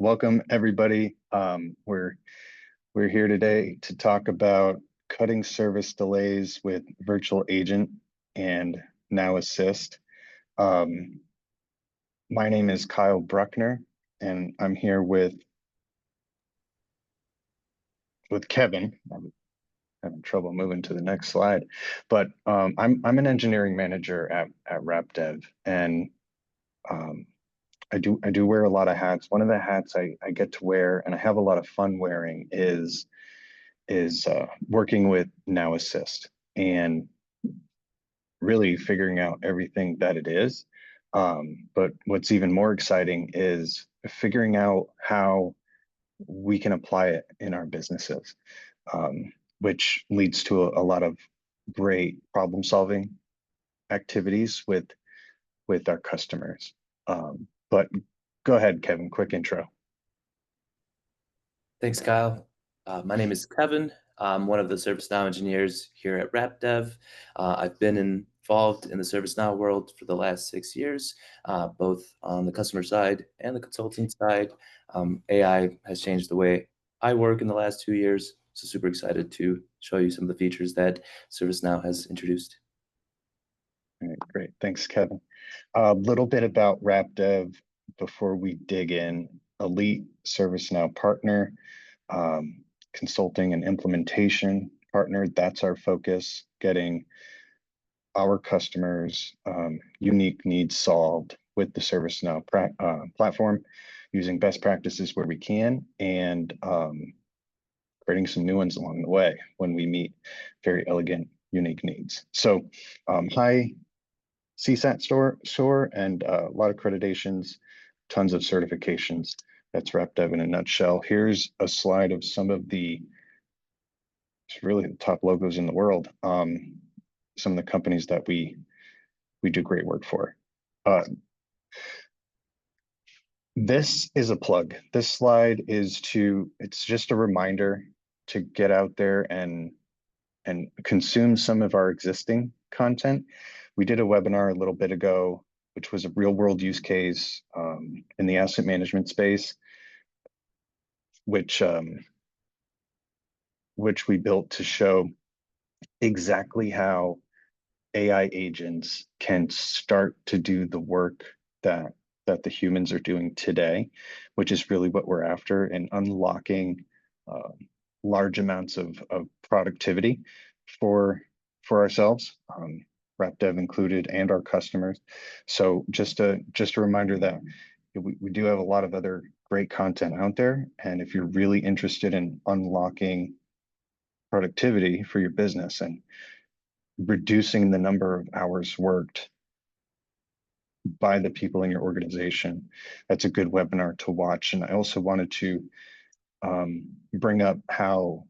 welcome everybody. We're here today to talk about cutting service delays with virtual agent and Now Assist. My name is Kyle Bruckner, and I'm here with Kevin. I'm having trouble moving to the next slide, but I'm an engineering manager at RapDev, and I do wear a lot of hats. One of the hats I get to wear, and I have a lot of fun wearing, is working with Now Assist and really figuring out everything that it is. But what's even more exciting is figuring out how we can apply it in our businesses, which leads to a lot of great problem solving activities with our customers. But go ahead, Kevin, quick intro. Thanks, Kyle. My name is Kevin. I'm one of the ServiceNow engineers here at RapDev. I've been involved in the ServiceNow world for the last 6 years, both on the customer side and the consulting side. AI has changed the way I work in the last 2 years, so super excited to show you some of the features that ServiceNow has introduced. All right, great. Thanks, Kevin. A little bit about RapDev before we dig in. Elite ServiceNow partner, consulting and implementation partner. That's our focus, getting our customers' unique needs solved with the ServiceNow platform, using best practices where we can, and creating some new ones along the way when we meet very elegant, unique needs. So high CSAT score and a lot of accreditations, tons of certifications. That's RapDev in a nutshell. Here's a slide of some of it's really the top logos in the world. Some of the companies that we do great work for. This is a plug. This slide it's just a reminder to get out there and consume some of our existing content. We did a webinar a little bit ago, which was a real world use case in the asset management space, which we built to show exactly how AI agents can start to do the work that the humans are doing today, which is really what we're after, and unlocking large amounts of productivity for ourselves, RapDev included, and our customers. So just a reminder that we do have a lot of other great content out there, and if you're really interested in unlocking productivity for your business and reducing the number of hours worked by the people in your organization, that's a good webinar to watch. And I also wanted to bring up how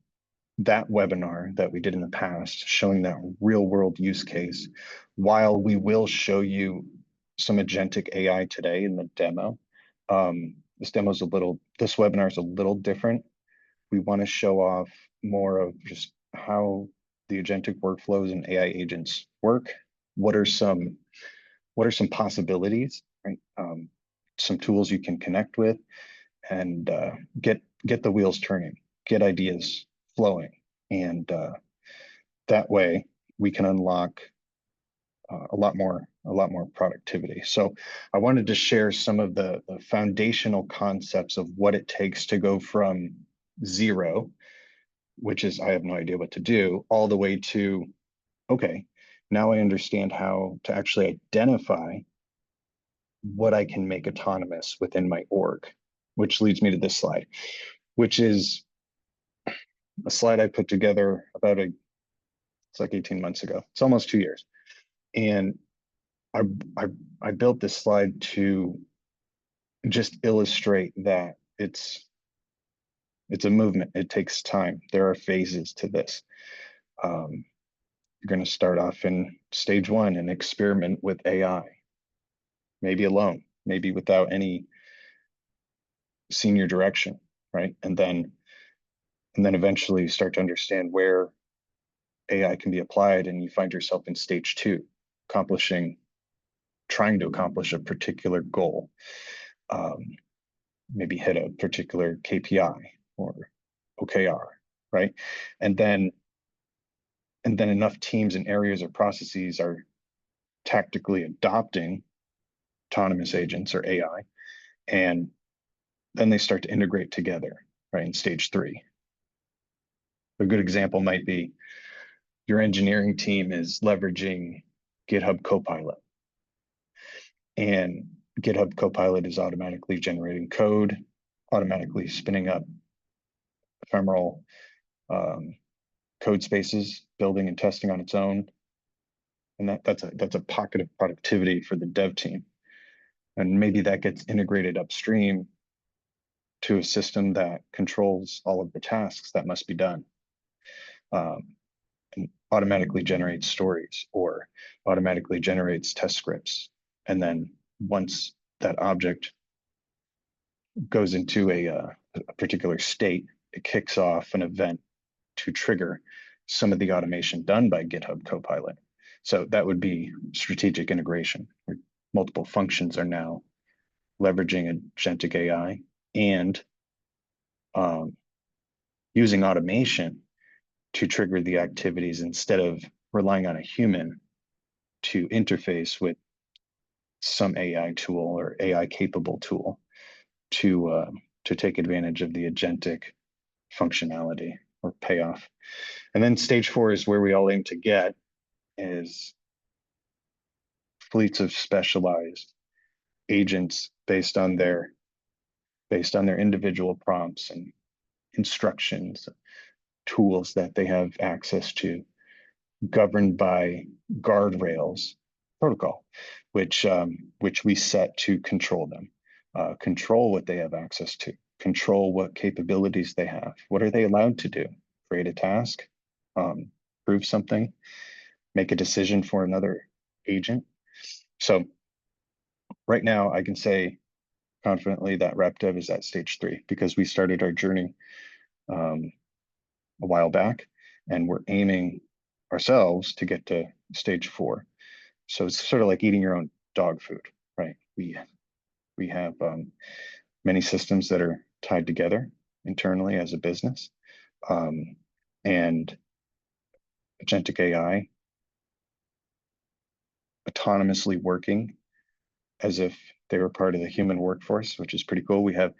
that webinar that we did in the past, showing that real world use case, while we will show you some agentic AI today in the demo, this webinar is a little different. We want to show off more of just how the agentic workflows and AI agents work. What are some possibilities, right? Some tools you can connect with, and get the wheels turning, get ideas flowing, and that way we can unlock a lot more productivity. So I wanted to share some of the foundational concepts of what it takes to go from zero, which is I have no idea what to do, all the way to, okay, now I understand how to actually identify what I can make autonomous within my org, which leads me to this slide, which is a slide I put together it's like 18 months ago. It's almost 2 years. And I built this slide to just illustrate that it's a movement. It takes time. There are phases to this. You're going to start off in stage 1 and experiment with AI, maybe alone, maybe without any senior direction, right? And then eventually you start to understand where AI can be applied, and you find yourself in stage 2, trying to accomplish a particular goal. maybe hit a particular KPI or OKR, right? And then enough teams and areas or processes are tactically adopting autonomous agents or AI, and then they start to integrate together, right? In stage 3. A good example might be your engineering team is leveraging GitHub Copilot, and GitHub Copilot is automatically generating code, automatically spinning up ephemeral code spaces, building and testing on its own. And that's a pocket of productivity for the dev team. And maybe that gets integrated upstream to a system that controls all of the tasks that must be done. And automatically generates stories or automatically generates test scripts. And then once that object goes into a particular state, it kicks off an event to trigger some of the automation done by GitHub Copilot. So that would be strategic integration, where multiple functions are now leveraging agentic AI and using automation to trigger the activities instead of relying on a human to interface with some AI tool or AI capable tool to take advantage of the agentic functionality or payoff. And then stage 4 is where we all aim to get, is fleets of specialized agents based on their individual prompts and instructions, tools that they have access to, governed by guardrails protocol, which we set to control them, control what they have access to, control what capabilities they have. What are they allowed to do? Create a task, prove something, make a decision for another agent. So right now I can say confidently that RapDev is at stage 3 because we started our journey a while back, and we're aiming ourselves to get to stage 4. So it's sort of like eating your own dog food, right? We have many systems that are tied together internally as a business, and agentic AI autonomously working as if they were part of the human workforce, which is pretty cool. We have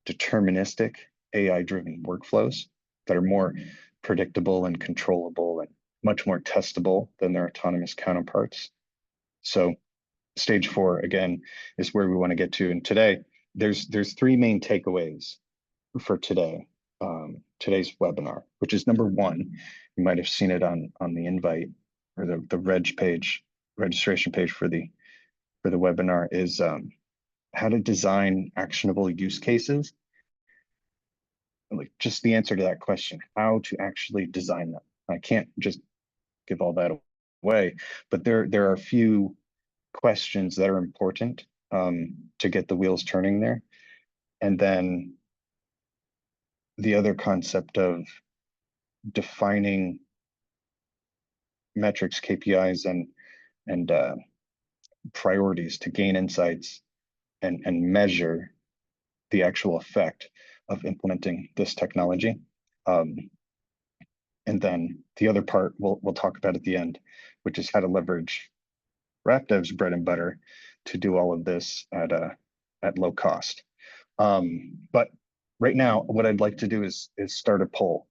deterministic AI-driven workflows that are more predictable and controllable and much more testable than their autonomous counterparts. So stage 4, again, is where we want to get to. And today, there's 3 main takeaways for today, today's webinar, which is number 1. You might have seen it on the invite or the registration page for the webinar, is how to design actionable use cases. Like, just the answer to that question, how to actually design them. I can't just give all that away, but there are a few questions that are important to get the wheels turning there. And then the other concept of defining metrics, KPIs, and priorities to gain insights and measure the actual effect of implementing this technology. And then the other part we'll talk about at the end, which is how to leverage RapDev's bread and butter to do all of this at low cost. But right now, what I'd like to do is start a poll,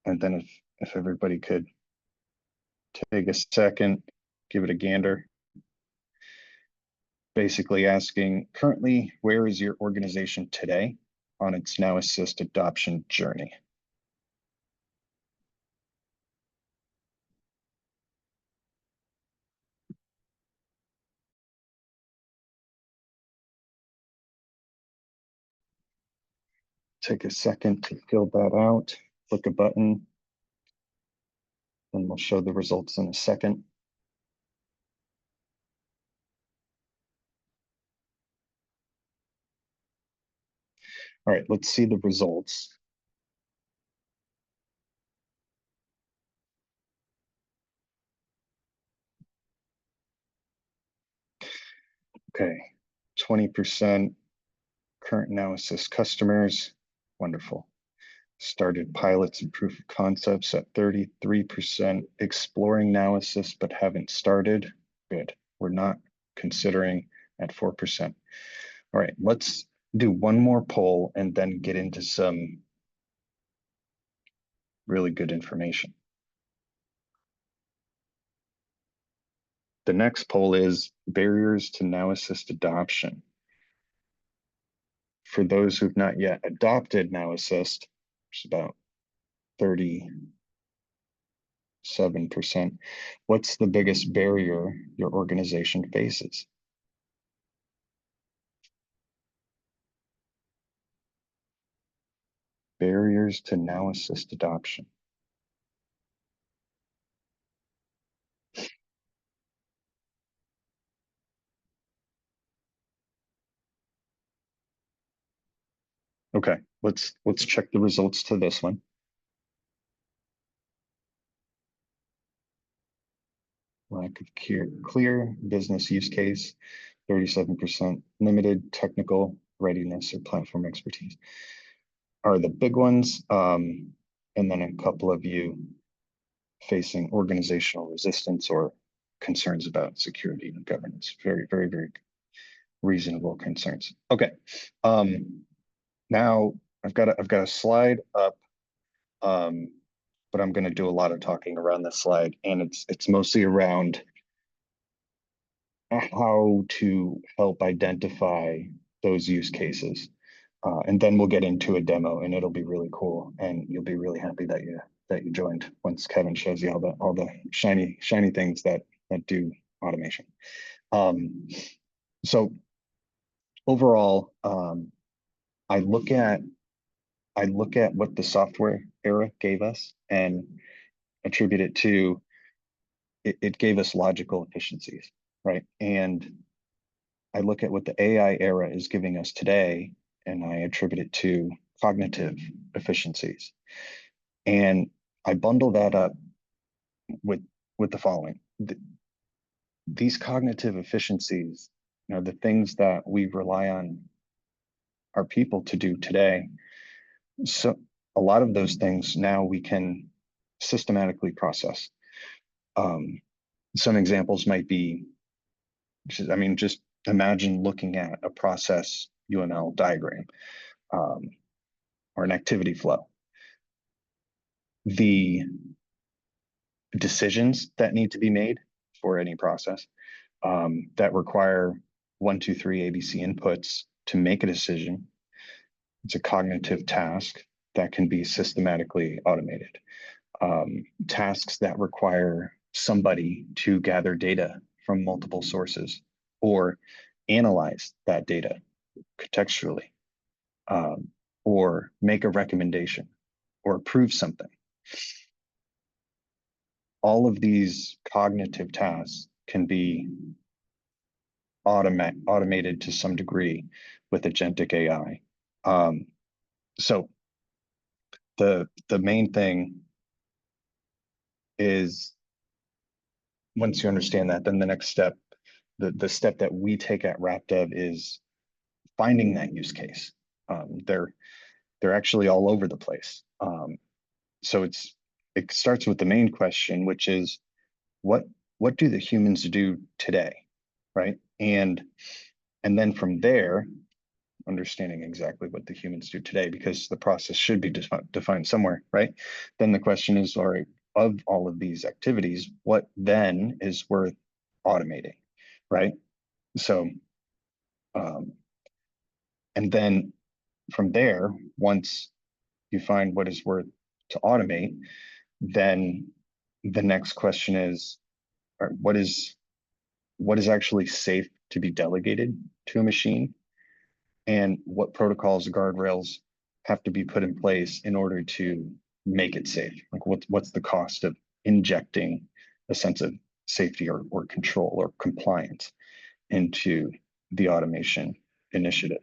and then if everybody could take a second, give it a gander. Basically asking, currently, where is your organization today on its Now Assist adoption journey? Take a second to fill that out, click a button, and we'll show the results in a second. All right, let's see the results. Okay, 20%, Current Now Assist customers, wonderful. Started pilots and proof of concepts at 33%, exploring Now Assist but haven't started. Good. We're not considering at 4%. All right, let's do one more poll and then get into some really good information. The next poll is barriers to Now Assist adoption. For those who've not yet adopted Now Assist, which is about 37%, what's the biggest barrier your organization faces? Barriers to Now Assist adoption. Okay, let's check the results to this one. Lack of clear business use case, 37%. Limited technical readiness or platform expertise are the big ones. And then a couple of you facing organizational resistance or concerns about security and governance. Very, very, very reasonable concerns. Okay. Now I've got a slide up, but I'm going to do a lot of talking around this slide, and it's mostly around how to help identify those use cases. And then we'll get into a demo, and it'll be really cool, and you'll be really happy that you joined once Kevin shows you all the shiny things that do automation. So overall, I look at what the software era gave us and attribute it to it gave us logical efficiencies, right? And I look at what the AI era is giving us today, and I attribute it to cognitive efficiencies. And I bundle that up with the following. These cognitive efficiencies, the things that we rely on our people to do today. So a lot of those things now we can systematically process. Some examples might be, just imagine looking at a process UML diagram or an activity flow. The decisions that need to be made for any process that require 1, 2, 3 ABC inputs to make a decision. It's a cognitive task that can be systematically automated. Tasks that require somebody to gather data from multiple sources or analyze that data contextually, or make a recommendation or approve something. All of these cognitive tasks can be automated to some degree with agentic AI. So the main thing is, once you understand that, then the next step, the step that we take at RapDev is finding that use case. They're actually all over the place. So it starts with the main question, which is what do the humans do today, right? And then from there, understanding exactly what the humans do today, because the process should be defined somewhere, right? Then the question is, all right, of all of these activities, what then is worth automating, right? So, and then from there, once you find what is worth to automate, then the next question is, all right, what is actually safe to be delegated to a machine, and what protocols, guardrails have to be put in place in order to make it safe? Like what's the cost of injecting a sense of safety or control or compliance into the automation initiative?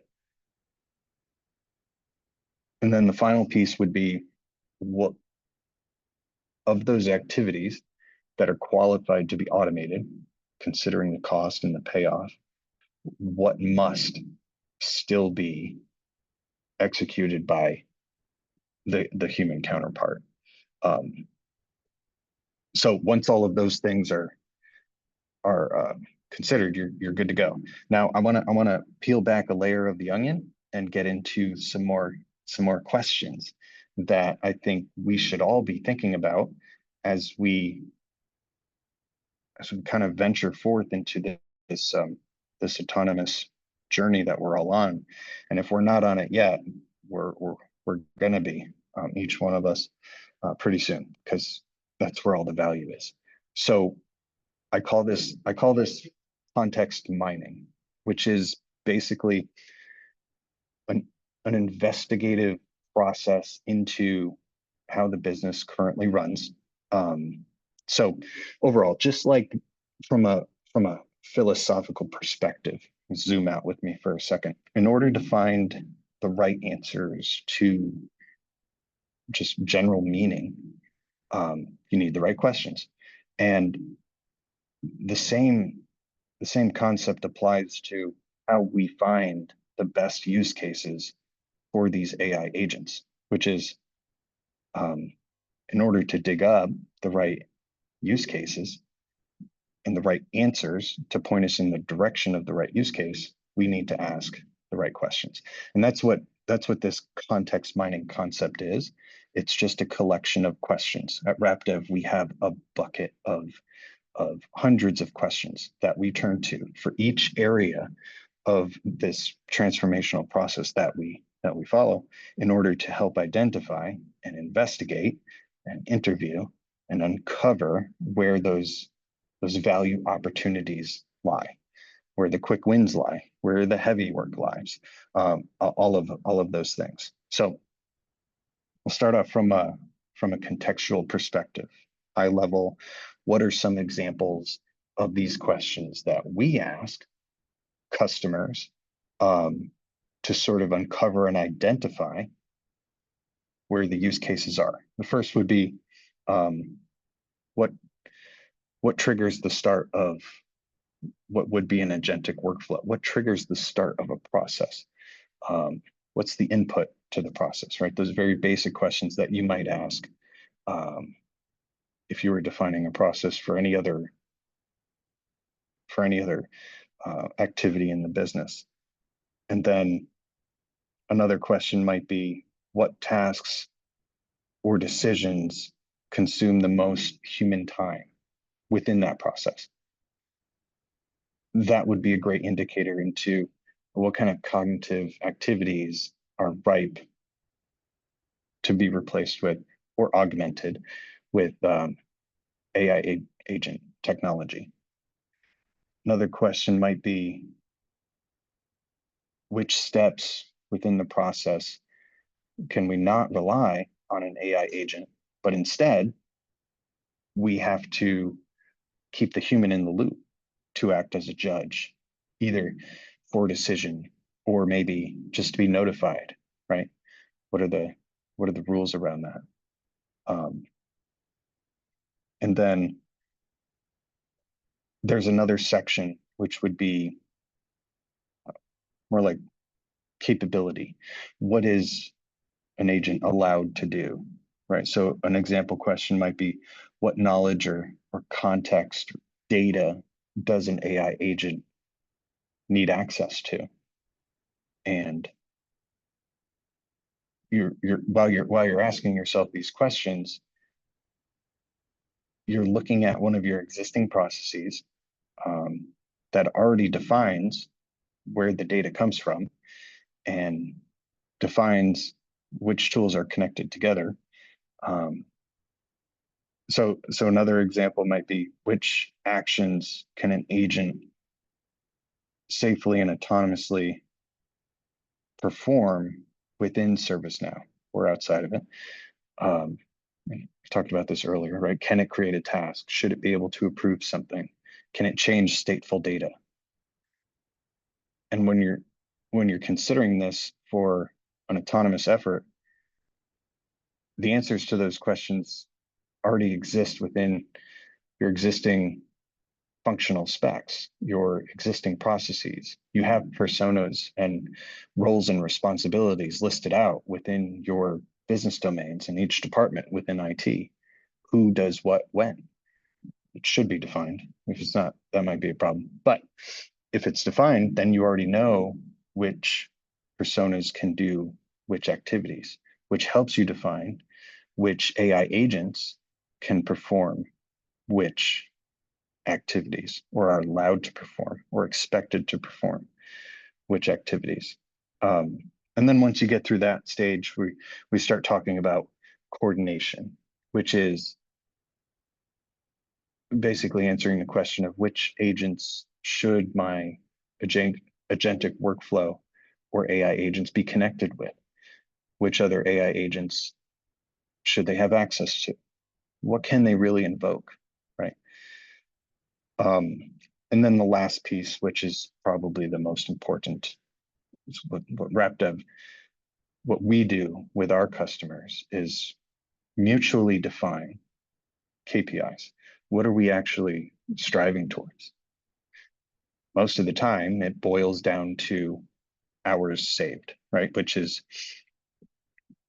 And then the final piece would be, what of those activities that are qualified to be automated, considering the cost and the payoff, what must still be executed by the human counterpart. So once all of those things are considered, you're good to go. Now I want to peel back a layer of the onion and get into some more questions that I think we should all be thinking about as we kind of venture forth into this autonomous journey that we're all on. And if we're not on it yet, we're gonna be, each one of us, pretty soon, because that's where all the value is. So I call this context mining, which is basically an investigative process into how the business currently runs. So overall, just like from a philosophical perspective, zoom out with me for a second. In order to find the right answers to just general meaning, you need the right questions. And the same concept applies to how we find the best use cases for these AI agents, which is, in order to dig up the right use cases and the right answers to point us in the direction of the right use case, we need to ask the right questions. And that's what this context mining concept is. It's just a collection of questions. At RapDev, we have a bucket of hundreds of questions that we turn to for each area of this transformational process that we follow, in order to help identify and investigate and interview and uncover where those value opportunities lie, where the quick wins lie, where the heavy work lies, all of those things. So we'll start off from a contextual perspective, high level. What are some examples of these questions that we ask customers, to sort of uncover and identify where the use cases are? The first would be, what triggers the start of what would be an agentic workflow? What triggers the start of a process? What's the input to the process, right? Those very basic questions that you might ask, if you were defining a process for any other activity in the business. And then another question might be, what tasks or decisions consume the most human time within that process? That would be a great indicator into what kind of cognitive activities are ripe to be replaced with or augmented with AI agent technology. Another question might be, which steps within the process can we not rely on an AI agent, but instead we have to keep the human in the loop to act as a judge, either for a decision or maybe just to be notified, right? What are the rules around that? And then there's another section which would be more like capability. What is an agent allowed to do, right? So an example question might be, what knowledge or context data does an AI agent need access to? And while you're asking yourself these questions, you're looking at one of your existing processes, that already defines where the data comes from and defines which tools are connected together. So another example might be, which actions can an agent safely and autonomously perform within ServiceNow or outside of it? We talked about this earlier, right? Can it create a task? Should it be able to approve something? Can it change stateful data? And when you're considering this for an autonomous effort, the answers to those questions already exist within your existing functional specs, your existing processes. You have personas and roles and responsibilities listed out within your business domains in each department within IT. Who does what when? It should be defined. If it's not, that might be a problem. But if it's defined, then you already know which personas can do which activities, which helps you define which AI agents can perform which activities or are allowed to perform or expected to perform which activities. And then once you get through that stage, we start talking about coordination, which is basically answering the question of which agents should my agentic workflow or AI agents be connected with? Which other AI agents should they have access to? What can they really invoke, right? And then the last piece, which is probably the most important, is what RapDev, what we do with our customers is mutually define KPIs. What are we actually striving towards? Most of the time, it boils down to hours saved, right? Which is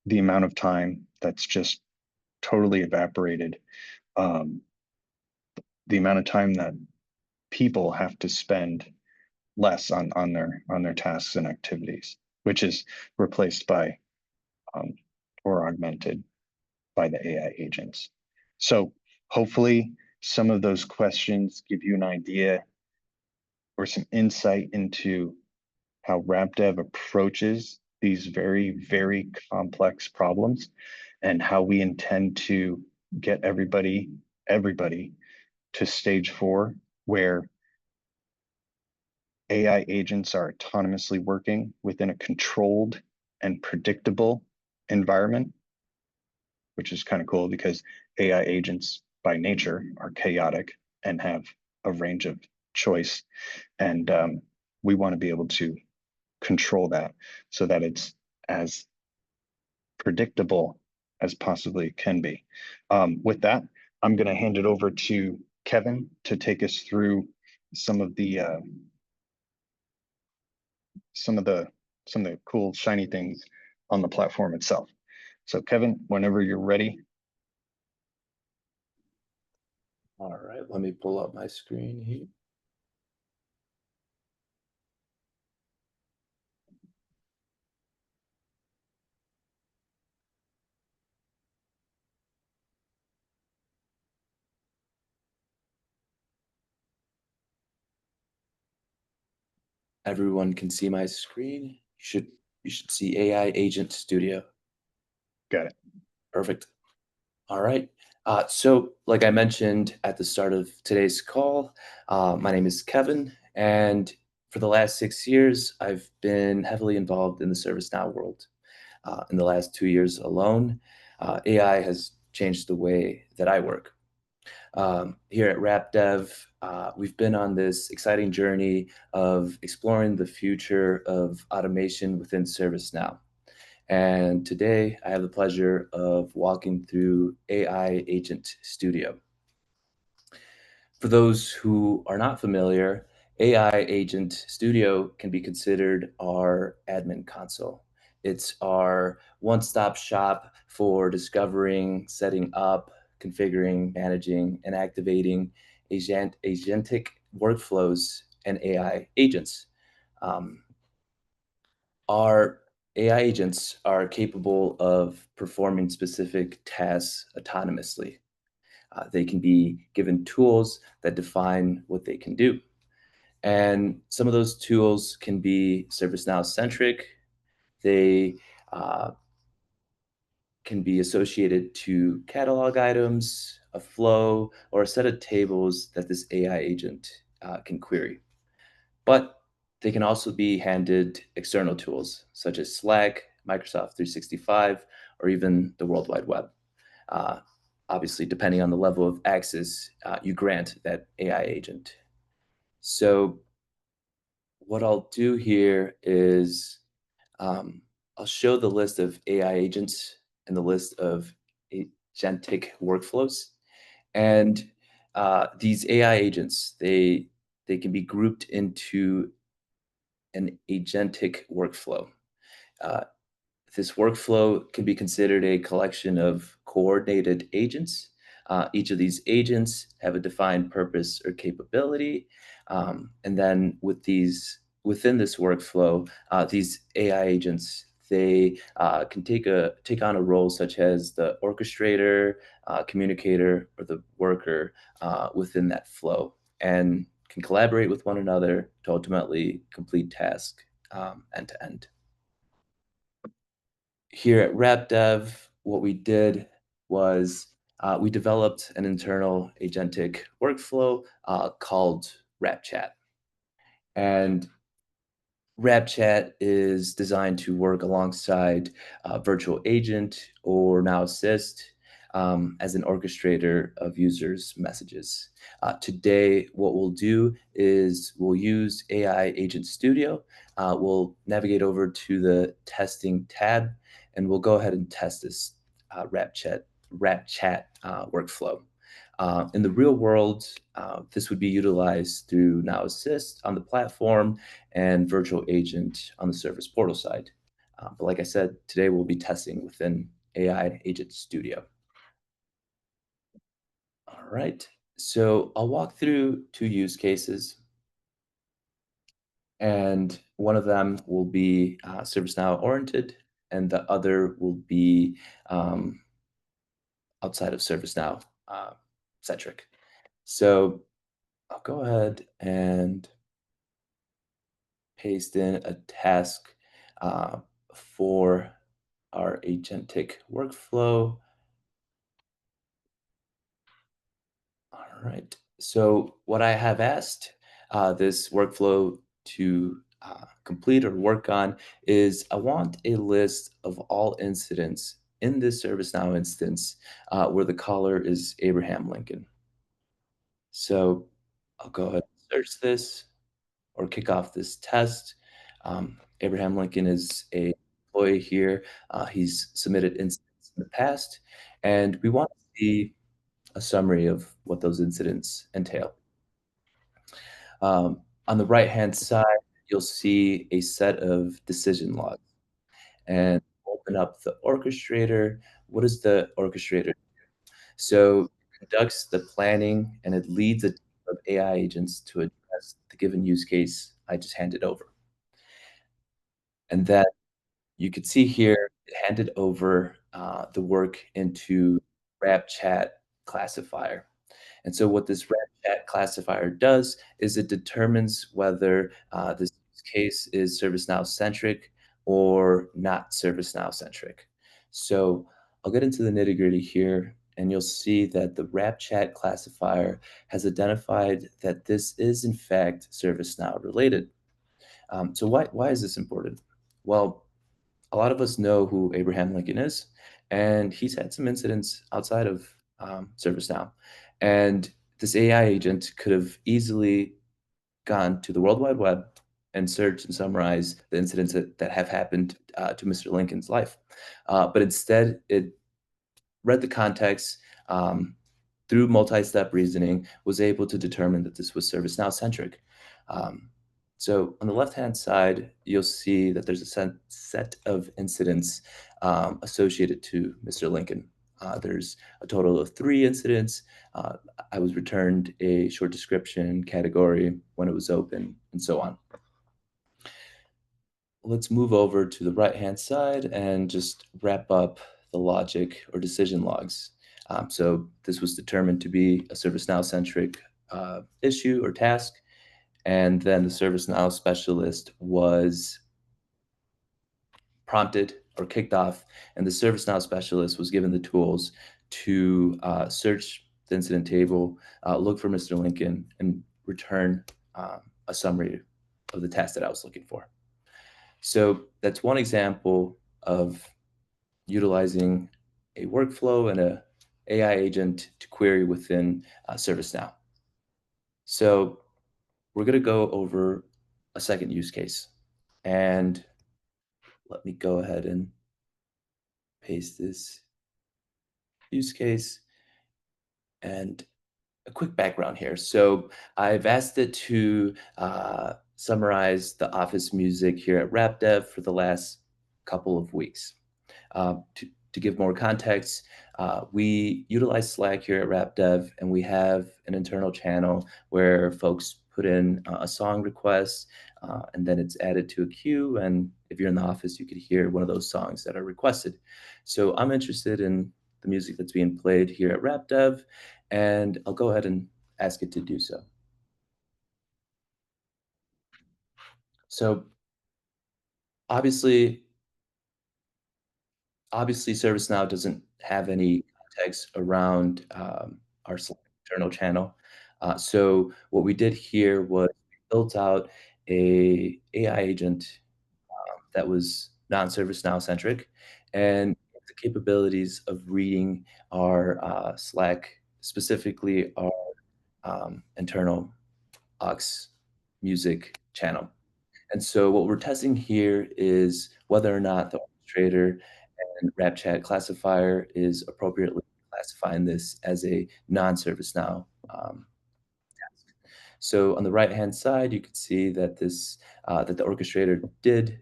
the amount of time that's just totally evaporated. Um, the amount of time that people have to spend less on their tasks and activities, which is replaced by um, or augmented by the AI agents. So hopefully some of those questions give you an idea or some insight into how RapDev approaches these very, very complex problems and how we intend to get everybody to stage 4, where AI agents are autonomously working within a controlled and predictable environment, which is kind of cool because AI agents by nature are chaotic and have a range of choice. And we want to be able to control that so that it's as predictable as possibly can be. With that, I'm going to hand it over to Kevin to take us through some of the some of the some of the cool shiny things on the platform itself. So Kevin, whenever you're ready. All right, let me pull up my screen here. Everyone can see my screen. You should see AI Agent Studio. Got it. Perfect. All right. So, like I mentioned at the start of today's call, my name is Kevin, and for the last 6 years, I've been heavily involved in the ServiceNow world. In the last 2 years alone, AI has changed the way that I work. Here at RapDev, we've been on this exciting journey of exploring the future of automation within ServiceNow. And today I have the pleasure of walking through AI Agent Studio. For those who are not familiar, AI Agent Studio can be considered our admin console. It's our one-stop shop for discovering, setting up, configuring, managing, and activating agentic workflows and AI agents. Um, our AI agents are capable of performing specific tasks autonomously. They can be given tools that define what they can do. And some of those tools can be ServiceNow centric. They uh, can be associated to catalog items, a flow, or a set of tables that this AI agent can query. But they can also be handed external tools such as Slack, Microsoft 365, or even the World Wide Web. Uh, Obviously, depending on the level of access you grant that AI agent. So what I'll do here is um, I'll show the list of AI agents and the list of agentic workflows. And these AI agents, they can be grouped into an agentic workflow. Uh, this workflow can be considered a collection of coordinated agents. Each of these agents have a defined purpose or capability, and then within this workflow, these AI agents can take on a role such as the orchestrator, communicator, or the worker within that flow, and can collaborate with one another to ultimately complete task end to end. Here at RapDev, what we did was we developed an internal agentic workflow called RapChat. And RapChat is designed to work alongside Virtual Agent or Now Assist as an orchestrator of users' messages. Today, what we'll do is we'll use AI Agent Studio. We'll navigate over to the testing tab, and we'll go ahead and test this RapChat workflow. In the real world, this would be utilized through Now Assist on the platform and Virtual Agent on the service portal side. But like I said, today we'll be testing within AI Agent Studio. All right, so I'll walk through two use cases, and one of them will be ServiceNow oriented, and the other will be outside of ServiceNow centric. So I'll go ahead and paste in a task uh, for our agentic workflow. All right. So what I have asked this workflow to complete or work on is I want a list of all incidents in this ServiceNow instance where the caller is Abraham Lincoln. So I'll go ahead and search this or kick off this test. Abraham Lincoln is a employee here. He's submitted incidents in the past, and we want to see a summary of what those incidents entail. On the right-hand side, you'll see a set of decision logs. And open up the orchestrator. What does the orchestrator? So it conducts the planning and it leads a team of AI agents to address the given use case I just handed over. And then you could see here, it handed over the work into RapChat classifier. And so what this RapChat classifier does is it determines whether this use case is ServiceNow centric or not ServiceNow centric. So I'll get into the nitty gritty here, and you'll see that the RapChat classifier has identified that this is in fact ServiceNow related. So why is this important? Well, a lot of us know who Abraham Lincoln is, and he's had some incidents outside of ServiceNow. And this AI agent could have easily gone to the World Wide Web and searched and summarized the incidents that have happened to Mr. Lincoln's life. But instead, it read the context through multi-step reasoning, was able to determine that this was ServiceNow centric. Um, so on the left-hand side, you'll see that there's a set of incidents associated to Mr. Lincoln. There's a total of 3 incidents. I was returned a short description category when it was open, and so on. Let's move over to the right-hand side and just wrap up the logic or decision logs. So this was determined to be a ServiceNow-centric issue or task, and then the ServiceNow specialist was prompted or kicked off, and the ServiceNow specialist was given the tools to search the incident table, look for Mr. Lincoln, and return a summary of the task that I was looking for. So that's one example of utilizing a workflow and a AI agent to query within ServiceNow. So we're going to go over a second use case. And let me go ahead and paste this use case. And a quick background here. So I've asked it to summarize the office music here at RapDev for the last couple of weeks. To give more context, we utilize Slack here at RapDev, and we have an internal channel where folks put in a song request, and then it's added to a queue. And if you're in the office, you could hear one of those songs that are requested. So I'm interested in the music that's being played here at RapDev, and I'll go ahead and ask it to do so. So obviously, obviously ServiceNow doesn't have any context around our Slack internal channel. So what we did here was we built out a AI agent that was non-ServiceNow centric and the capabilities of reading our Slack, specifically our internal aux music channel. And so what we're testing here is whether or not the orchestrator and RapChat classifier is appropriately classifying this as a non-ServiceNow task. So on the right-hand side, you can see that that the orchestrator did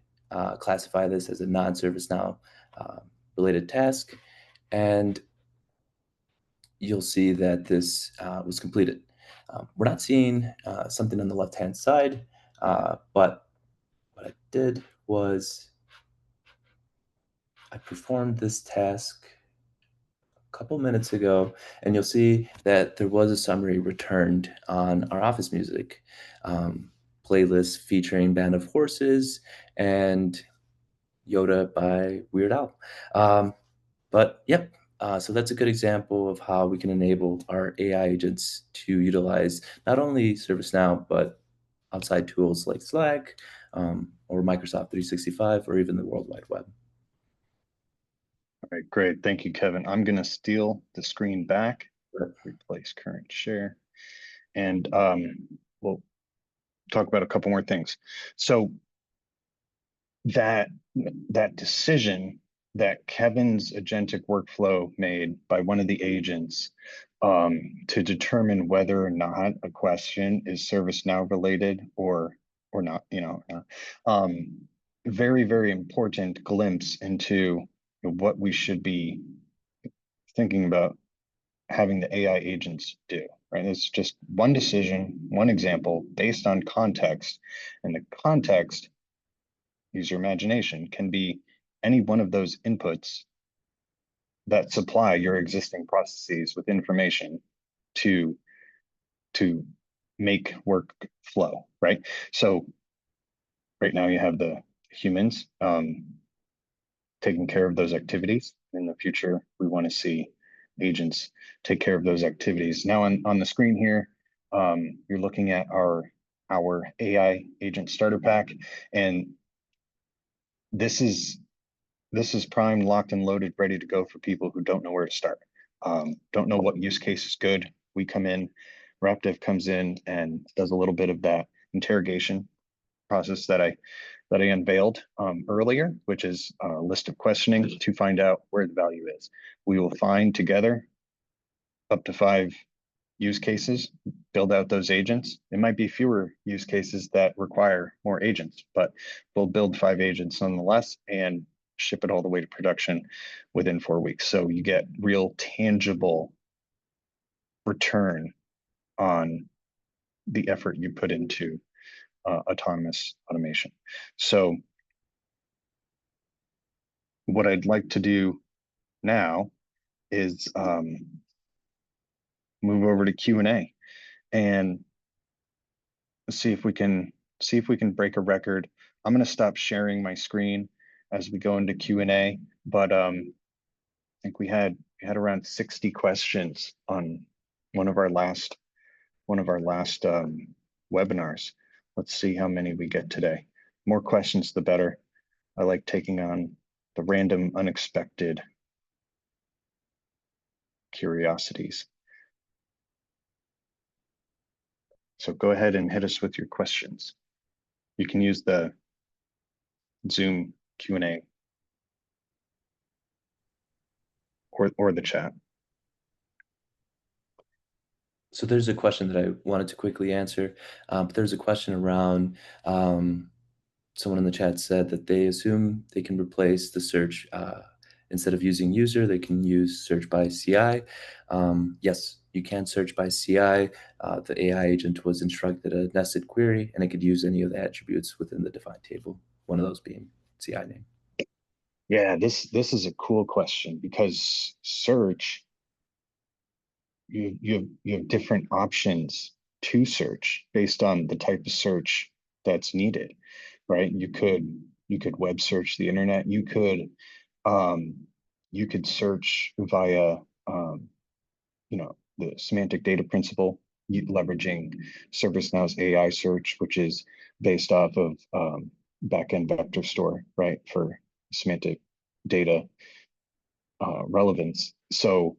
classify this as a non-ServiceNow related task, and you'll see that this was completed. We're not seeing something on the left-hand side, but what I did was I performed this task a couple minutes ago, and you'll see that there was a summary returned on our office music playlist featuring Band of Horses and Yoda by Weird Al. But yep, so that's a good example of how we can enable our AI agents to utilize not only ServiceNow, but outside tools like Slack or Microsoft 365 or even the World Wide Web. All right, great. Thank you, Kevin. I'm going to steal the screen back, Sure. replace current share, and we'll talk about a couple more things. So that decision that Kevin's agentic workflow made by one of the agents to determine whether or not a question is ServiceNow related or not, very, very important glimpse into what we should be thinking about having the AI agents do, right? It's just one decision, one example based on context, and the context, use your imagination, can be any one of those inputs that supply your existing processes with information to make work flow, right? So right now you have the humans taking care of those activities. In the future, we want to see agents take care of those activities. Now on the screen here, you're looking at our AI agent starter pack, and this is primed, locked, and loaded, ready to go for people who don't know where to start, don't know what use case is good. We come in, RapDev comes in and does a little bit of that interrogation process that I unveiled earlier, which is a list of questioning to find out where the value is. We will find together up to 5 use cases, build out those agents. It might be fewer use cases that require more agents, but we'll build 5 agents nonetheless and ship it all the way to production within 4 weeks. So you get real tangible return on the effort you put into autonomous automation. So what I'd like to do now is move over to Q&A and see if we can break a record. I'm going to stop sharing my screen as we go into Q&A, but I think we had around 60 questions on one of our last webinars. Let's see how many we get today. More questions, the better. I like taking on the random, unexpected curiosities. So go ahead and hit us with your questions. You can use the Zoom Q&A or the chat. So there's a question that I wanted to quickly answer, but there's a question around someone in the chat said that they assume they can replace the search instead of using user, they can use search by CI. Yes, you can search by CI. The AI agent was instructed a nested query, and it could use any of the attributes within the defined table, one of those being CI name. Yeah, this is a cool question because search, you have different options to search based on the type of search that's needed, right? You could web search the internet. Um, you could search via the semantic data principle, leveraging ServiceNow's AI search, which is based off of backend vector store, right, for semantic data relevance. So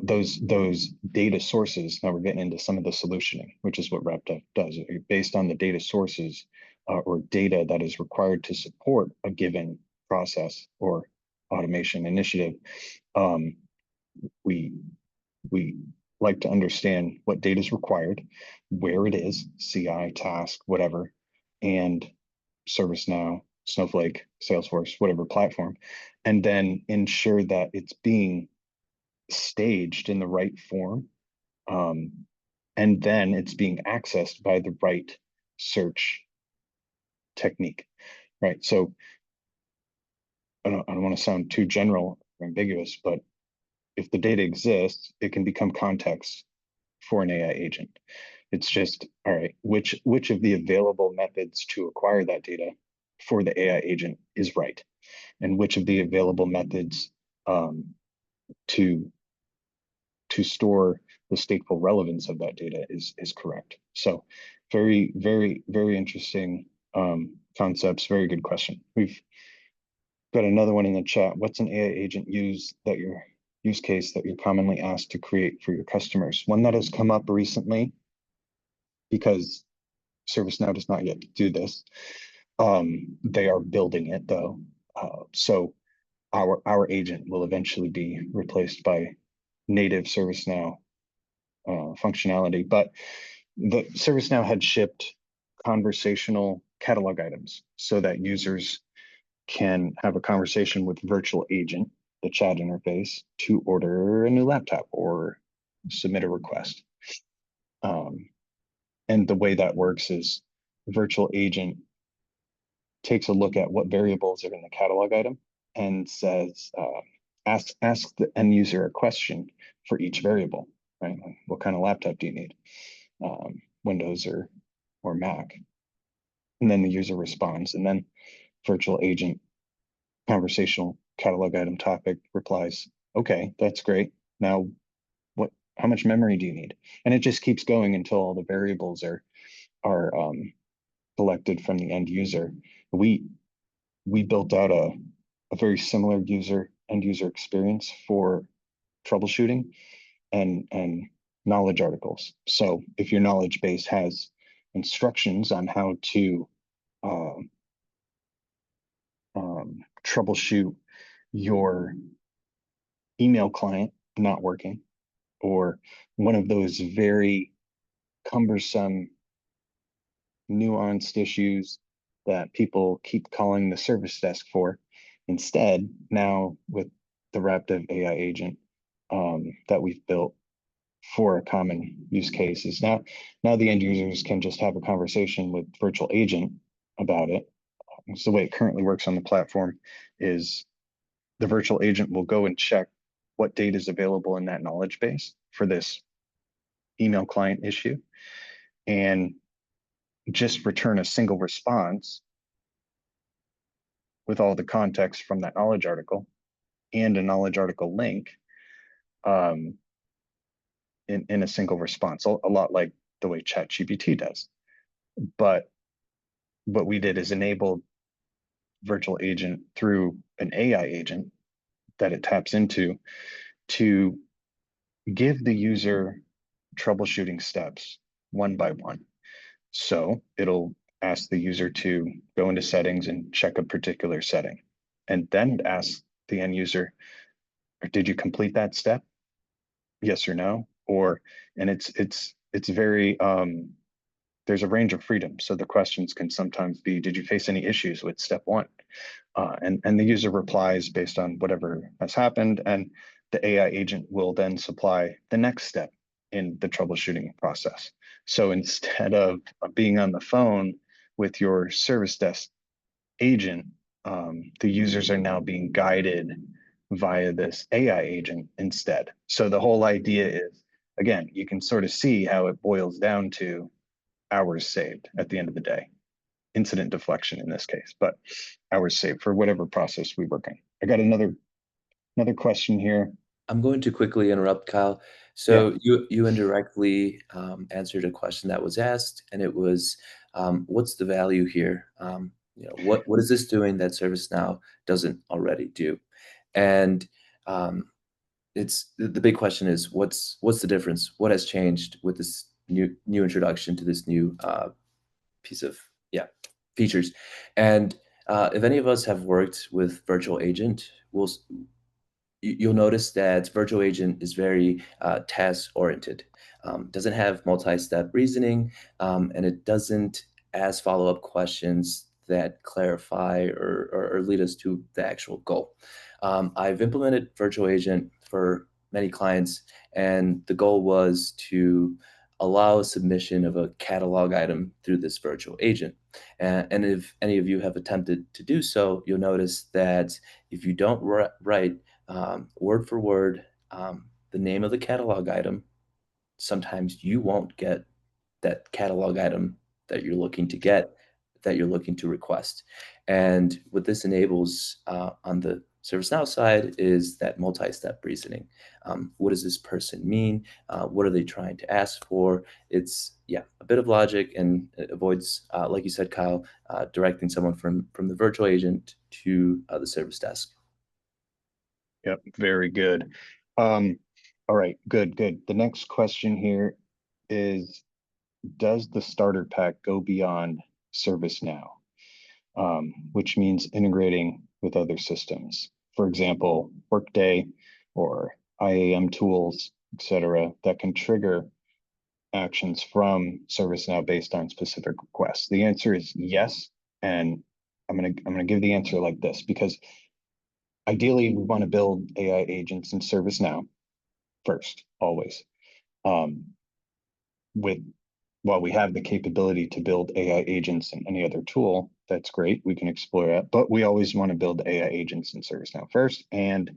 those data sources. Now we're getting into some of the solutioning, which is what RapDev does. Based on the data sources or data that is required to support a given process or automation initiative, um, we we like to understand what data is required, where it is, CI, task, whatever, and ServiceNow, Snowflake, Salesforce, whatever platform, and then ensure that it's being staged in the right form, um, and then it's being accessed by the right search technique, right? So I don't want to sound too general or ambiguous, but if the data exists, it can become context for an AI agent. It's just, all right, which of the available methods to acquire that data for the AI agent is right, and which of the available methods um, to to store the stateful relevance of that data is correct. So very, very, very interesting concepts. Very good question. We've got another one in the chat. What's an AI agent use case that you're commonly asked to create for your customers? One that has come up recently because ServiceNow does not yet do this. They are building it though. So our agent will eventually be replaced by native ServiceNow functionality. But the ServiceNow had shipped conversational catalog items so that users can have a conversation with virtual agent, the chat interface, to order a new laptop or submit a request. And the way that works is virtual agent takes a look at what variables are in the catalog item and says, ask the end user a question for each variable, right? What kind of laptop do you need? Windows or Mac? And then the user responds, and then virtual agent conversational catalog item topic replies, okay, that's great. Now, how much memory do you need? And it just keeps going until all the variables are collected from the end user. We built out a very similar end user experience for troubleshooting and knowledge articles. So if your knowledge base has instructions on how to uh, troubleshoot your email client not working, or one of those very cumbersome, nuanced issues that people keep calling the service desk for. Instead, now with the RapDev AI agent that we've built for a common use case is now the end users can just have a conversation with virtual agent about it. So the way it currently works on the platform is the virtual agent will go and check what data is available in that knowledge base for this email client issue and just return a single response with all the context from that knowledge article and a knowledge article link um, in a single response, a lot like the way ChatGPT does. But what we did is enable virtual agent through an AI agent that it taps into to give the user troubleshooting steps one by one. So it'll ask the user to go into settings and check a particular setting, and then ask the end user, did you complete that step? Yes or no? and it's very there's a range of freedom. So the questions can sometimes be, did you face any issues with step one? And the user replies based on whatever has happened, and the AI agent will then supply the next step in the troubleshooting process. So instead of being on the phone with your service desk agent, the users are now being guided via this AI agent instead. So the whole idea is, again, you can sort of see how it boils down to hours saved at the end of the day. Incident deflection in this case, but hours saved for whatever process we work on. I got another question here. I'm going to quickly interrupt, Kyle. Yeah. So you indirectly answered a question that was asked, and it was, what's the value here? What is this doing that ServiceNow doesn't already do? And um, it's the big question is what's the difference? What has changed with this new introduction to this new piece of features? And if any of us have worked with virtual agent, you'll notice that virtual agent is very task oriented. Doesn't have multi-step reasoning, and it doesn't ask follow-up questions that clarify or lead us to the actual goal. I've implemented virtual agent for many clients, and the goal was to allow submission of a catalog item through this virtual agent. And if any of you have attempted to do so, you'll notice that if you don't write word for word the name of the catalog item, sometimes you won't get that catalog item that you're looking to get, that you're looking to request. And what this enables on the ServiceNow side is that multi-step reasoning. What does this person mean? What are they trying to ask for? It's a bit of logic, and it avoids, like you said, Kyle, directing someone from the virtual agent to the service desk. Yep, very good. All right, good. The next question here is, does the starter pack go beyond ServiceNow, which means integrating with other systems? For example, Workday or IAM tools, etc., that can trigger actions from ServiceNow based on specific requests. The answer is yes, and I'm gonna give the answer like this, because ideally we want to build AI agents in ServiceNow first, always. Um, with While we have the capability to build AI agents in any other tool, that's great. We can explore that, but we always want to build AI agents in ServiceNow first, and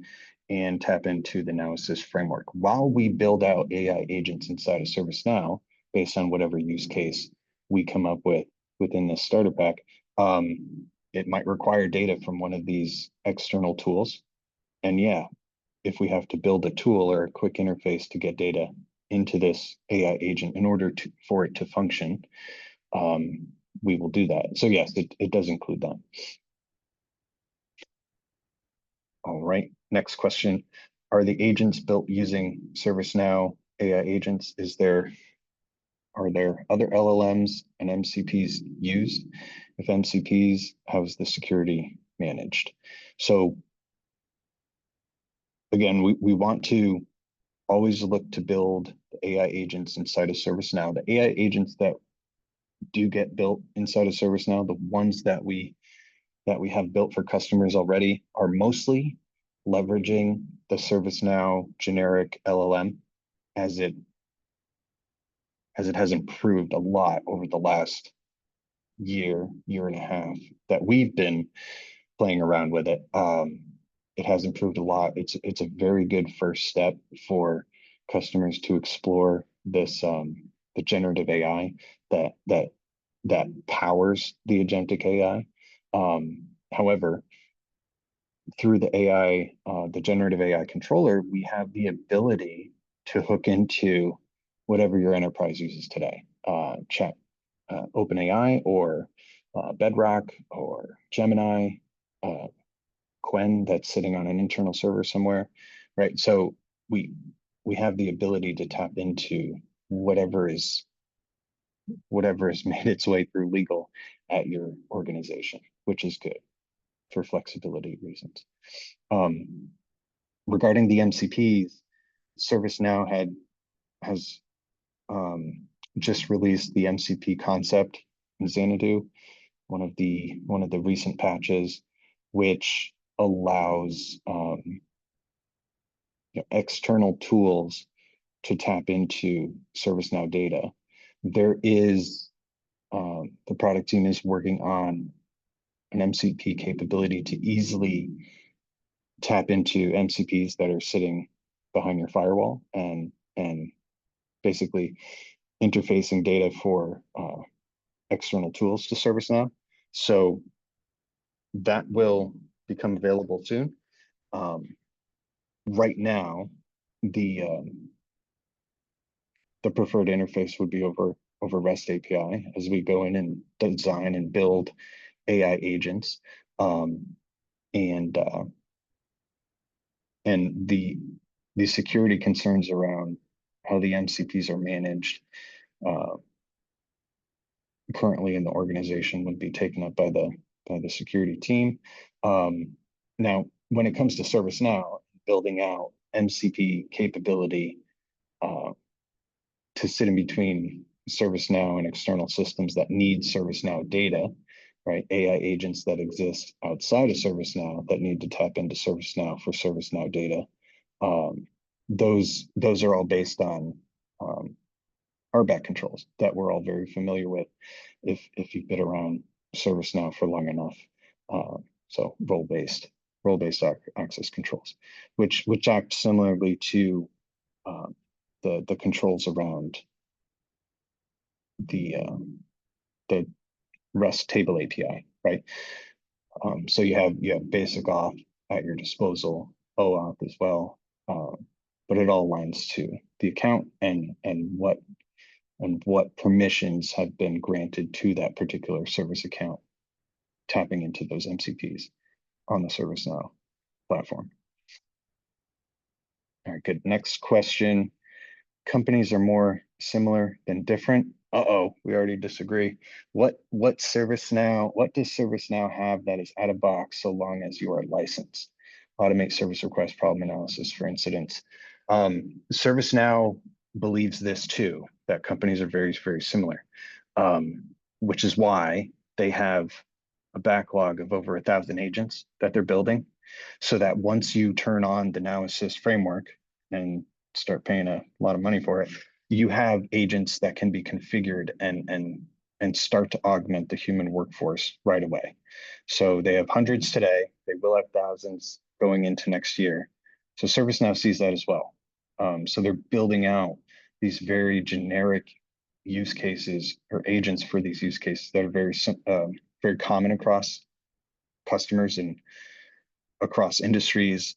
tap into the Now Assist framework while we build out AI agents inside of ServiceNow based on whatever use case we come up with within this starter pack. It might require data from one of these external tools, and if we have to build a tool or a quick interface to get data into this AI agent in order for it to function, we will do that. So yes, it does include that. All right, next question. Are the agents built using ServiceNow AI agents? Are there other LLMs and MCPs used? If MCPs, how's the security managed? So again, we want to always look to build the AI agents inside of ServiceNow. The AI agents that do get built inside of ServiceNow, the ones that we have built for customers already, are mostly leveraging the ServiceNow generic LLM, as it has improved a lot over the last year and a half that we've been playing around with it. It has improved a lot. It's a very good first step for customers to explore this, the generative AI that powers the agentic AI. However, through the AI, the generative AI controller, we have the ability to hook into whatever your enterprise uses today. Chat, OpenAI, or Bedrock, or Gemini, Quen that's sitting on an internal server somewhere, right? So we have the ability to tap into whatever has made its way through legal at your organization, which is good for flexibility reasons. Regarding the MCPs, ServiceNow has just released the MCP concept in Xanadu, one of the recent patches, which allows external tools to tap into ServiceNow data. There is the product team is working on an MCP capability to easily tap into MCPs that are sitting behind your firewall and basically interfacing data for external tools to ServiceNow. So that will become available soon. Right now, the preferred interface would be over REST API as we go in and design and build AI agents. And the security concerns around how the MCPs are managed currently in the organization would be taken up by the security team. Now, when it comes to ServiceNow, building out MCP capability to sit in between ServiceNow and external systems that need ServiceNow data, right? AI agents that exist outside of ServiceNow that need to tap into ServiceNow for ServiceNow data. Those are all based on RBAC controls that we're all very familiar with if you've been around ServiceNow for long enough. So role-based access controls, which act similarly to the controls around the REST table API, right? So you have basic auth at your disposal, OAuth as well, but it all aligns to the account and what permissions have been granted to that particular service account, tapping into those MCPs on the ServiceNow platform. All right, good. Next question. Companies are more similar than different. We already disagree. What does ServiceNow have that is out of box so long as you are licensed? Automate service request problem analysis for incidents. ServiceNow believes this too, that companies are very, very similar, which is why they have a backlog of over 1,000 agents that they're building, so that once you turn on the Now Assist framework and start paying a lot of money for it, you have agents that can be configured and start to augment the human workforce right away. So they have hundreds today. They will have thousands going into next year. So ServiceNow sees that as well. So they're building out these very generic use cases or agents for these use cases that are very common across customers and across industries.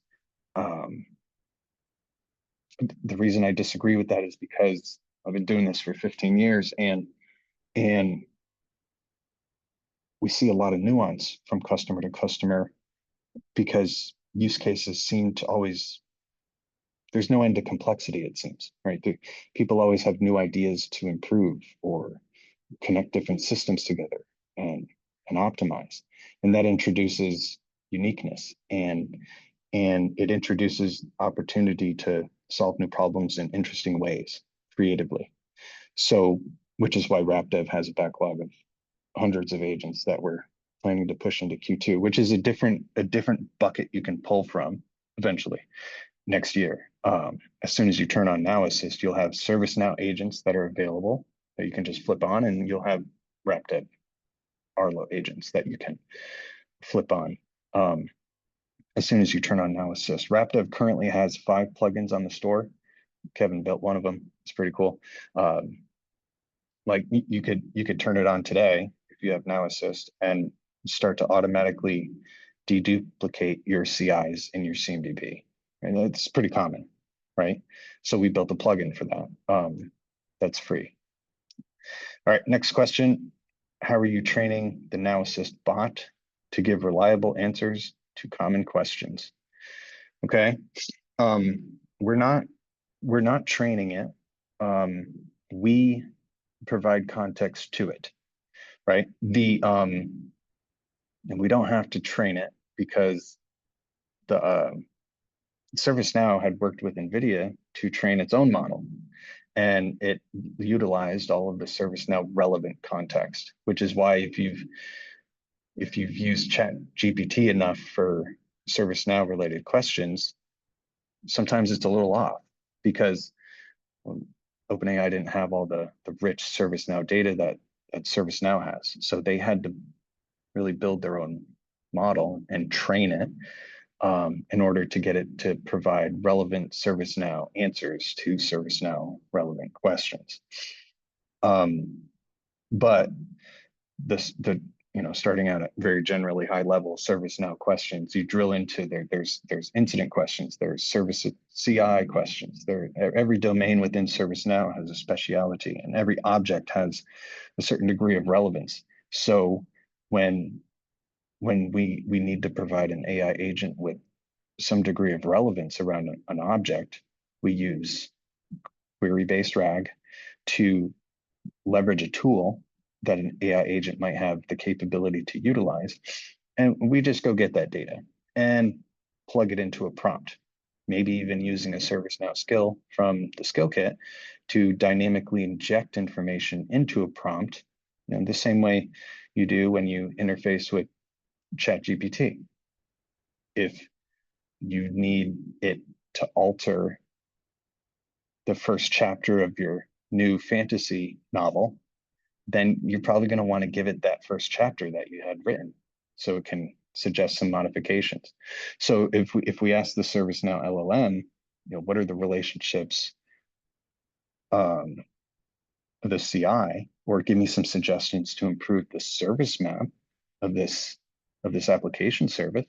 The reason I disagree with that is because I've been doing this for 15 years and we see a lot of nuance from customer to customer because use cases seem to always, there's no end to complexity, it seems, right? People always have new ideas to improve or connect different systems together and optimize. And that introduces uniqueness and it introduces opportunity to solve new problems in interesting ways, creatively. So, which is why RapDev has a backlog of hundreds of agents that we're planning to push into Q2, which is a different bucket you can pull from eventually next year. As soon as you turn on Now Assist, you'll have ServiceNow agents that are available that you can just flip on, and you'll have RapDev Arlo agents that you can flip on. As soon as you turn on Now Assist. RapDev currently has 5 plugins on the store. Kevin built one of them. It's pretty cool. Like you could turn it on today if you have Now Assist and start to automatically deduplicate your CIs in your CMDB. And it's pretty common, right? So we built a plugin for that. That's free. All right, next question. How are you training the Now Assist bot to give reliable answers to common questions? Okay. We're not training it. We provide context to it, right? And we don't have to train it because the ServiceNow had worked with NVIDIA to train its own model. and it utilized all of the ServiceNow relevant context, which is why if you've used Chat GPT enough for ServiceNow related questions, sometimes it's a little off because OpenAI didn't have all the rich ServiceNow data that ServiceNow has. So they had to really build their own model and train it in order to get it to provide relevant ServiceNow answers to ServiceNow relevant questions. But the starting out at very generally high level ServiceNow questions, you drill into there's incident questions, there's service CI questions. Every domain within ServiceNow has a speciality, and every object has a certain degree of relevance. So when we need to provide an AI agent with some degree of relevance around an object, we use query-based RAG to leverage a tool that an AI agent might have the capability to utilize. And we just go get that data and plug it into a prompt, maybe even using a ServiceNow skill from the skill kit to dynamically inject information into a prompt, the same way you do when you interface with ChatGPT. If you need it to alter the first chapter of your new fantasy novel, then you're probably going to want to give it that first chapter that you had written so it can suggest some modifications. So if we ask the ServiceNow LLM, what are the relationships of the CI, or give me some suggestions to improve the service map of this application service,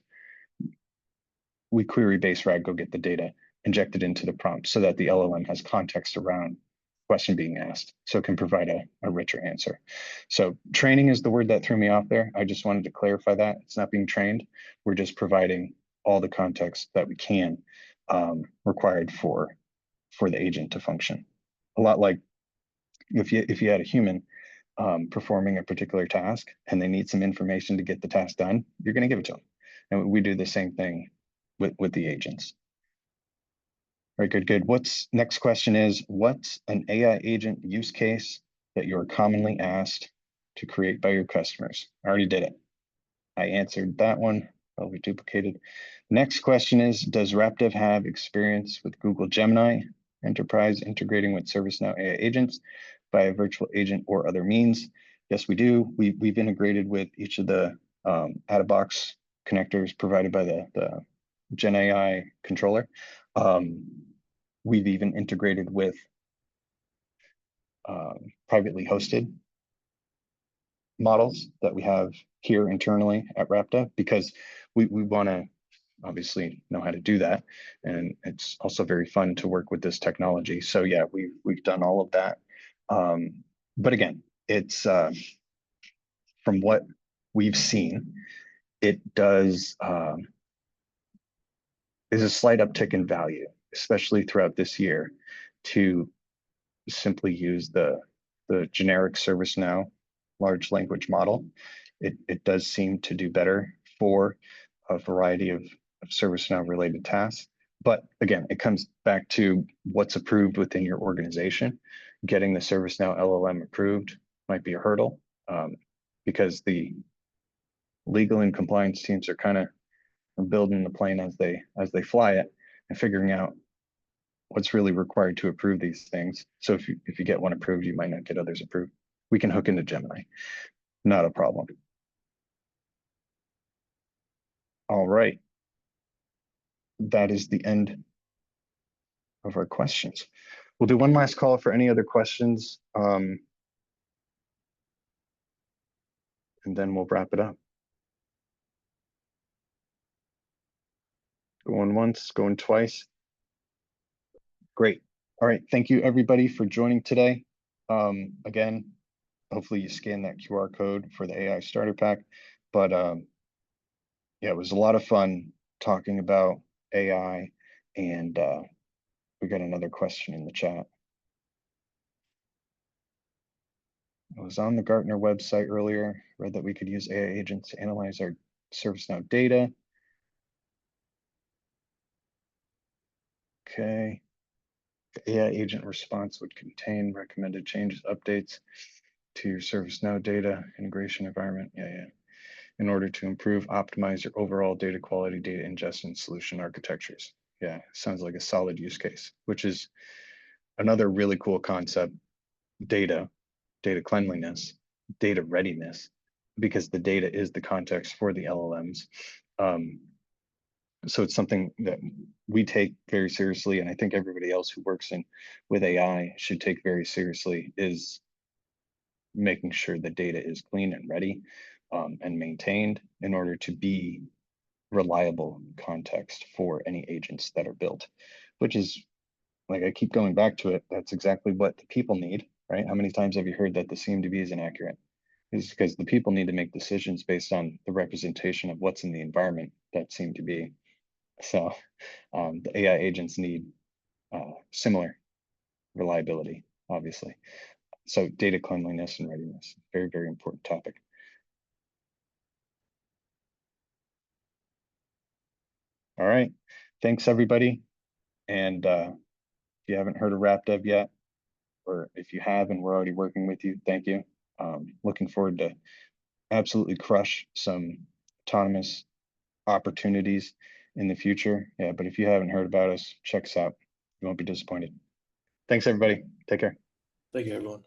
we query-based RAG, go get the data, inject it into the prompt so that the LLM has context around question being asked, so it can provide a richer answer. So training is the word that threw me off there. I just wanted to clarify that. It's not being trained. We're just providing all the context that we can required for the agent to function. A lot like if you had a human performing a particular task and they need some information to get the task done, you're going to give it to them. And we do the same thing with the agents. All right, good. Next question is, what's an AI agent use case that you're commonly asked to create by your customers? I already did it. I answered that one, probably duplicated. Next question is, does RapDev have experience with Google Gemini Enterprise integrating with ServiceNow AI agents by a virtual agent or other means? Yes, we do. We've integrated with each of the out-of-box connectors provided by the Gen AI controller. We've even integrated with privately hosted models that we have here internally at RapDev, because we want to obviously know how to do that. And it's also very fun to work with this technology. So yeah, we've done all of that. But again, it's from what we've seen, it does is a slight uptick in value, especially throughout this year, to simply use the generic ServiceNow large language model. It does seem to do better for a variety of ServiceNow related tasks. But again, it comes back to what's approved within your organization. Getting the ServiceNow LLM approved might be a hurdle because the legal and compliance teams are kind of building the plane as they fly it and figuring out what's really required to approve these things. So if you get one approved, you might not get others approved. We can hook into Gemini, not a problem. All right. That is the end of our questions. We'll do one last call for any other questions, and then we'll wrap it up. Going once, going twice. Great. All right. Thank you, everybody, for joining today. Again, hopefully you scan that QR code for the AI starter pack. But yeah, it was a lot of fun talking about AI, and we got another question in the chat. I was on the Gartner website earlier, read that we could use AI agents to analyze our ServiceNow data. Okay. The AI agent response would contain recommended changes, updates to your ServiceNow data integration environment. Yeah. In order to improve, optimize your overall data quality, data ingestion solution architectures. Yeah, sounds like a solid use case, which is another really cool concept. Data cleanliness, data readiness, because the data is the context for the LLMs. So it's something that we take very seriously, and I think everybody else who works with AI should take very seriously, is making sure the data is clean and ready, and maintained in order to be reliable context for any agents that are built, which is, like, I keep going back to it, that's exactly what the people need, right? How many times have you heard that the CMDB is inaccurate? It's because the people need to make decisions based on the representation of what's in the environment that seem to be. So the AI agents need similar reliability, obviously. So data cleanliness and readiness, very, very important topic. All right, thanks everybody. And if you haven't heard of RapDev yet, or if you have and we're already working with you, thank you. Looking forward to absolutely crush some autonomous opportunities in the future. Yeah, but if you haven't heard about us, check us out. You won't be disappointed. Thanks, everybody. Take care. Thank you, everyone.